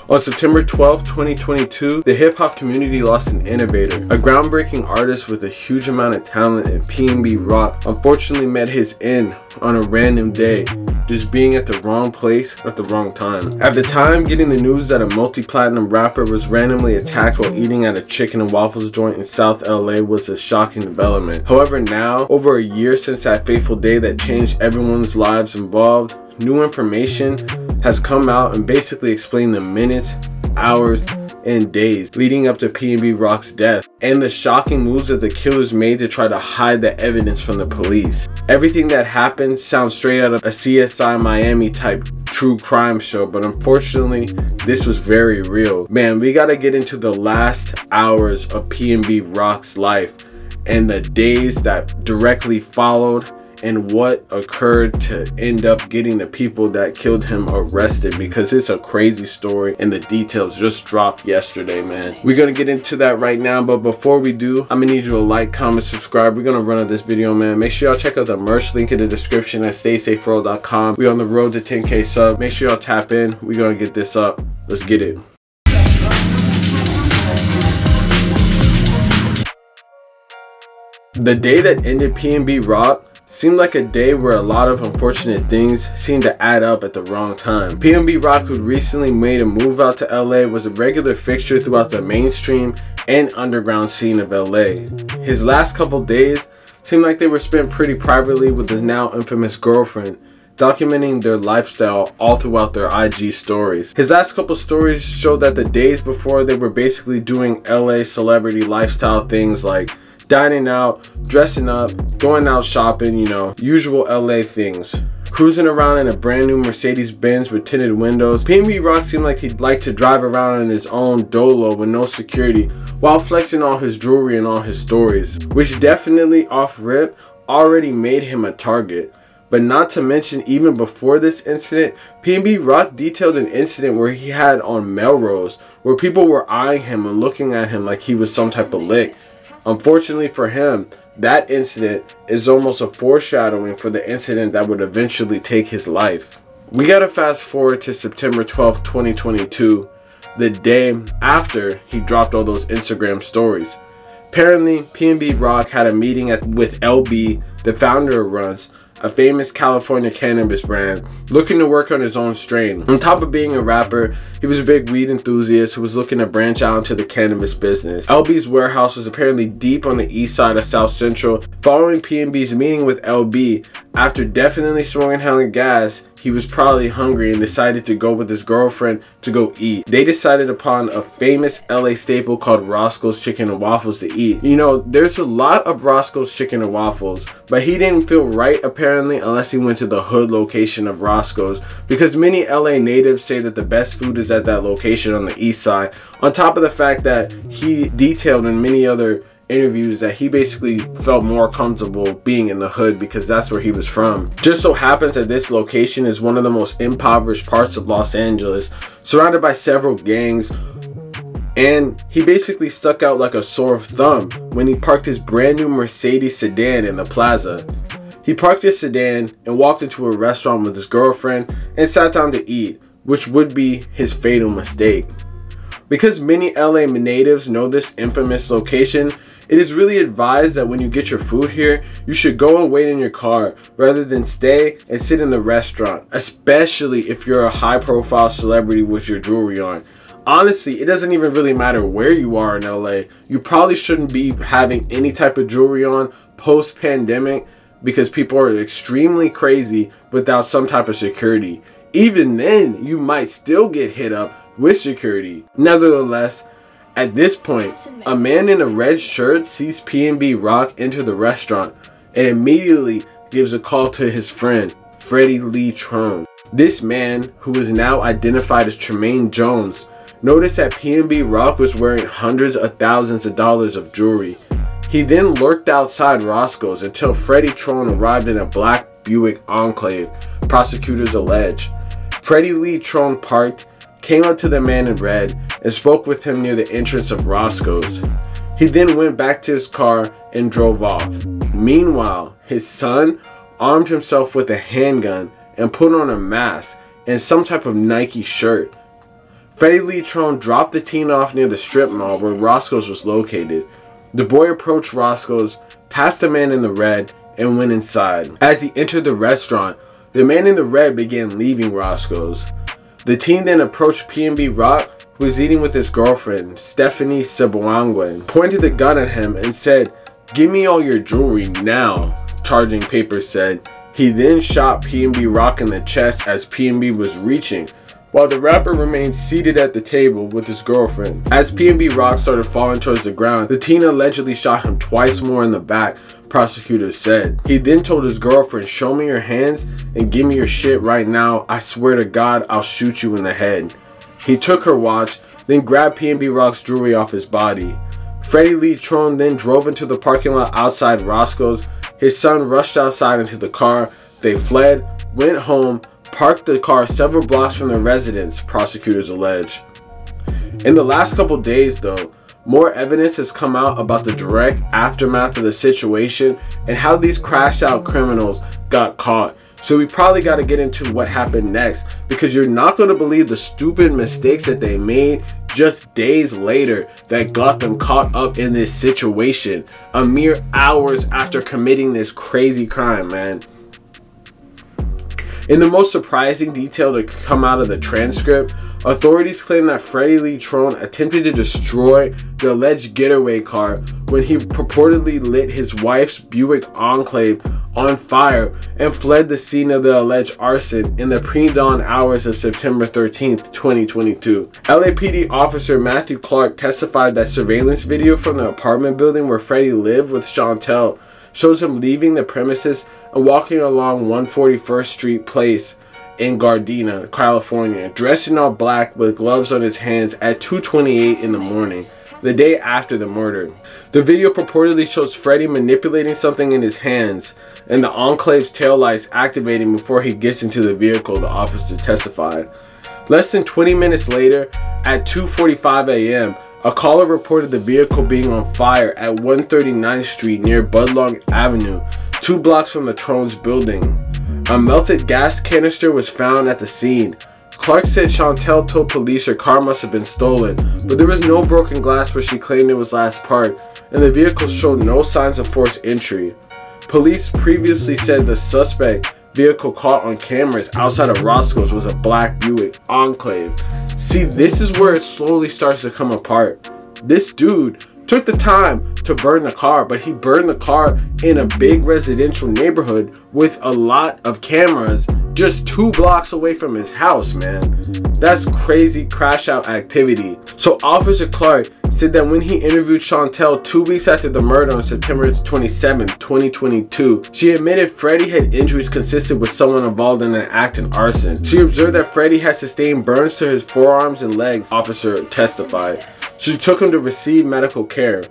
On September 12, 2022, the hip-hop community lost an innovator. A groundbreaking artist with a huge amount of talent in PNB Rock unfortunately met his end on a random day, just being at the wrong place at the wrong time. At the time, getting the news that a multi-platinum rapper was randomly attacked while eating at a chicken and waffles joint in South LA was a shocking development. However, now, over a year since that fateful day that changed everyone's lives involved, new information has come out and basically explained the minutes, hours, and days leading up to PNB Rock's death, and the shocking moves that the killers made to try to hide the evidence from the police. Everything that happened sounds straight out of a CSI Miami type true crime show, but unfortunately this was very real. Man, we gotta get into the last hours of PNB Rock's life and the days that directly followed and what occurred to end up getting the people that killed him arrested, because it's a crazy story and the details just dropped yesterday, man. We're gonna get into that right now, but before we do, I'm gonna need you to like, comment, subscribe. We're gonna run on this video, man. Make sure y'all check out the merch link in the description at staysaferall.com. We're on the road to 10K sub. Make sure y'all tap in. We're gonna get this up. Let's get it. The day that ended PNB Rock seemed like a day where a lot of unfortunate things seemed to add up at the wrong time. PNB Rock, who recently made a move out to LA, was a regular fixture throughout the mainstream and underground scene of LA. His last couple days seemed like they were spent pretty privately with his now infamous girlfriend, documenting their lifestyle all throughout their IG stories. His last couple stories showed that the days before, they were basically doing LA celebrity lifestyle things like dining out, dressing up, going out shopping, you know, usual LA things. Cruising around in a brand new Mercedes Benz with tinted windows. PNB Rock seemed like he'd like to drive around in his own Dolo with no security while flexing all his jewelry and all his stories, which definitely off rip already made him a target. But not to mention, even before this incident, PNB Rock detailed an incident where he had on Melrose, where people were eyeing him and looking at him like he was some type of lick. Unfortunately for him, that incident is almost a foreshadowing for the incident that would eventually take his life. We gotta fast forward to September 12th, 2022, the day after he dropped all those Instagram stories. Apparently, PNB Rock had a meeting with LB, the founder of Runs, a famous California cannabis brand, looking to work on his own strain. On top of being a rapper, he was a big weed enthusiast who was looking to branch out into the cannabis business. LB's warehouse was apparently deep on the east side of South Central. Following PNB's meeting with LB, after definitely smoking hella gas, he was probably hungry and decided to go with his girlfriend to go eat. They decided upon a famous LA staple called Roscoe's Chicken and Waffles to eat. You know, there's a lot of Roscoe's Chicken and Waffles, but he didn't feel right apparently unless he went to the hood location of Roscoe's, because many LA natives say that the best food is at that location on the east side. On top of the fact that he detailed in many other interviews that he basically felt more comfortable being in the hood because that's where he was from. Just so happens that this location is one of the most impoverished parts of Los Angeles, surrounded by several gangs, and he basically stuck out like a sore thumb when he parked his brand new Mercedes sedan in the plaza. He parked his sedan and walked into a restaurant with his girlfriend and sat down to eat, which would be his fatal mistake. Because many LA natives know this infamous location, it is really advised that when you get your food here, you should go and wait in your car rather than stay and sit in the restaurant, especially if you're a high-profile celebrity with your jewelry on. Honestly, it doesn't even really matter where you are in LA. You probably shouldn't be having any type of jewelry on post-pandemic because people are extremely crazy without some type of security. Even then, you might still get hit up with security. Nevertheless, at this point, a man in a red shirt sees PNB Rock enter the restaurant and immediately gives a call to his friend, Freddie Lee Trone. This man, who is now identified as Tremaine Jones, noticed that PNB Rock was wearing hundreds of thousands of dollars of jewelry. He then lurked outside Roscoe's until Freddie Trone arrived in a black Buick Enclave, prosecutors allege. Freddie Lee Trone parked, came up to the man in red, and spoke with him near the entrance of Roscoe's. He then went back to his car and drove off. Meanwhile, his son armed himself with a handgun and put on a mask and some type of Nike shirt. Freddie Lee Trone dropped the teen off near the strip mall where Roscoe's was located. The boy approached Roscoe's, passed the man in the red, and went inside. As he entered the restaurant, the man in the red began leaving Roscoe's. The teen then approached PNB Rock, who was eating with his girlfriend, Stephanie Sebwangwen, pointed the gun at him and said, "Give me all your jewelry now," charging papers said. He then shot PNB Rock in the chest as PNB was reaching, while the rapper remained seated at the table with his girlfriend. As PNB Rock started falling towards the ground, the teen allegedly shot him twice more in the back, prosecutors said. He then told his girlfriend, "Show me your hands and give me your shit right now. I swear to God, I'll shoot you in the head." He took her watch, then grabbed PNB Rock's jewelry off his body. Freddie Lee Trone then drove into the parking lot outside Roscoe's. His son rushed outside into the car. They fled, went home, parked the car several blocks from their residence, prosecutors allege. In the last couple days though, more evidence has come out about the direct aftermath of the situation and how these crashed out criminals got caught. So we probably got to get into what happened next, because you're not going to believe the stupid mistakes that they made just days later that got them caught up in this situation, a mere hours after committing this crazy crime, man. In the most surprising detail to come out of the transcript, authorities claim that Freddie Lee Trone attempted to destroy the alleged getaway car when he purportedly lit his wife's Buick Enclave on fire and fled the scene of the alleged arson in the pre-dawn hours of September 13th, 2022. LAPD officer Matthew Clark testified that surveillance video from the apartment building where Freddie lived with Chantel shows him leaving the premises and walking along 141st Street Place in Gardena, California, dressed in all black with gloves on his hands at 2:28 in the morning, the day after the murder. The video purportedly shows Freddie manipulating something in his hands and the Enclave's taillights activating before he gets into the vehicle, the officer testified. Less than 20 minutes later, at 2:45 a.m., a caller reported the vehicle being on fire at 139th Street near Budlong Avenue, 2 blocks from the Trone's building. A melted gas canister was found at the scene. Clark said Chantel told police her car must have been stolen, but there was no broken glass where she claimed it was last parked, and the vehicle showed no signs of forced entry. Police previously said the suspect vehicle caught on cameras outside of Roscoe's was a black Buick Enclave. See, this is where it slowly starts to come apart. This dude took the time to burn the car, but he burned the car in a big residential neighborhood with a lot of cameras just 2 blocks away from his house, man. That's crazy crash out activity. So Officer Clark said that when he interviewed Chantel 2 weeks after the murder on September 27, 2022, she admitted Freddie had injuries consistent with someone involved in an act in arson. She observed that Freddie had sustained burns to his forearms and legs, officer testified. She took him to receive medical care.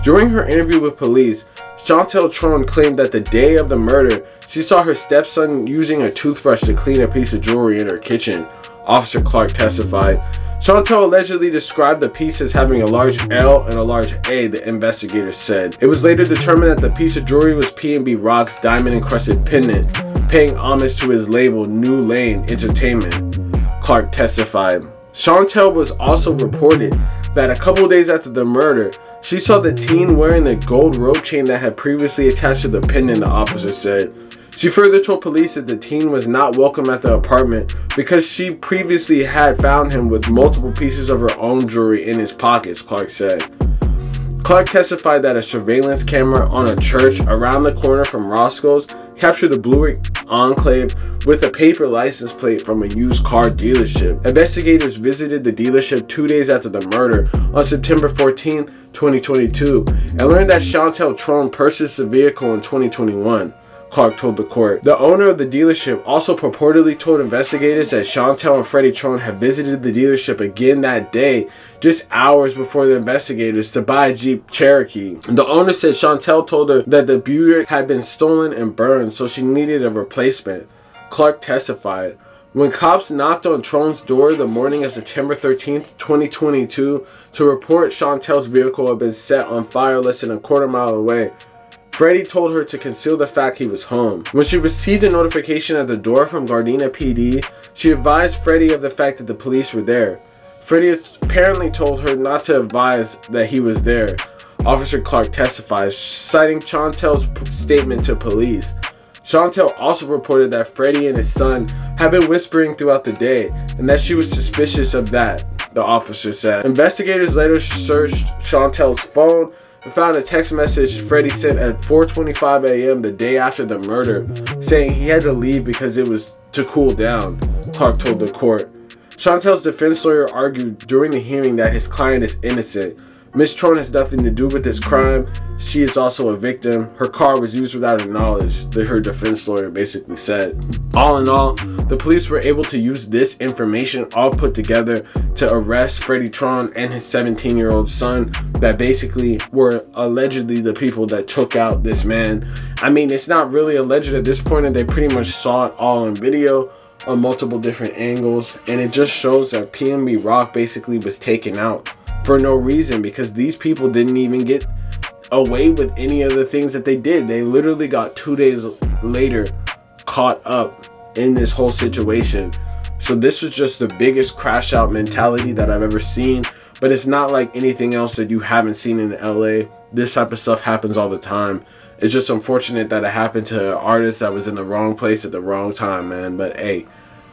During her interview with police, Chantel Trone claimed that the day of the murder, she saw her stepson using a toothbrush to clean a piece of jewelry in her kitchen, Officer Clark testified. Chantel allegedly described the piece as having a large L and a large A, the investigators said. It was later determined that the piece of jewelry was PNB Rock's diamond-encrusted pendant, paying homage to his label New Lane Entertainment, Clark testified. Chantel was also reported that a couple days after the murder, she saw the teen wearing the gold rope chain that had previously attached to the pendant, the officer said. She further told police that the teen was not welcome at the apartment because she previously had found him with multiple pieces of her own jewelry in his pockets, Clark said. Clark testified that a surveillance camera on a church around the corner from Roscoe's captured the Buick Enclave with a paper license plate from a used car dealership. Investigators visited the dealership 2 days after the murder on September 14, 2022, and learned that Chantel Trone purchased the vehicle in 2021. Clark told the court. The owner of the dealership also purportedly told investigators that Chantel and Freddie Trone had visited the dealership again that day, just hours before the investigators, to buy a Jeep Cherokee. The owner said Chantel told her that the Buick had been stolen and burned, so she needed a replacement. Clark testified. When cops knocked on Trone's door the morning of September 13, 2022, to report Chantel's vehicle had been set on fire less than a quarter mile away, Freddie told her to conceal the fact he was home. When she received a notification at the door from Gardena PD, she advised Freddie of the fact that the police were there. Freddie apparently told her not to advise that he was there. Officer Clark testifies, citing Chantel's statement to police. Chantel also reported that Freddie and his son had been whispering throughout the day and that she was suspicious of that, the officer said. Investigators later searched Chantel's phone and found a text message Freddie sent at 4:25 a.m. the day after the murder, saying he had to leave because it was to cool down, Clark told the court. Chantel's defense lawyer argued during the hearing that his client is innocent. Ms. Tron has nothing to do with this crime. She is also a victim. Her car was used without her knowledge, her defense lawyer basically said. All in all, the police were able to use this information all put together to arrest Freddie Tron and his 17-year-old son that basically were allegedly the people that took out this man. I mean, it's not really alleged at this point, and they pretty much saw it all on video on multiple different angles, and it just shows that PNB Rock basically was taken out for no reason, because these people didn't even get away with any of the things that they did. They literally got 2 days later caught up in this whole situation. So this was just the biggest crash out mentality that I've ever seen, but it's not like anything else that you haven't seen in LA. This type of stuff happens all the time. It's just unfortunate that it happened to an artist that was in the wrong place at the wrong time, man. But hey,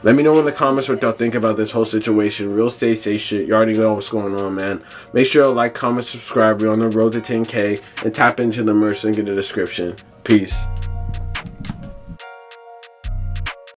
let me know in the comments what y'all think about this whole situation. Real stay safe shit. You already know what's going on, man. Make sure to like, comment, subscribe. We're on the road to 10K. And tap into the merch link in the description. Peace.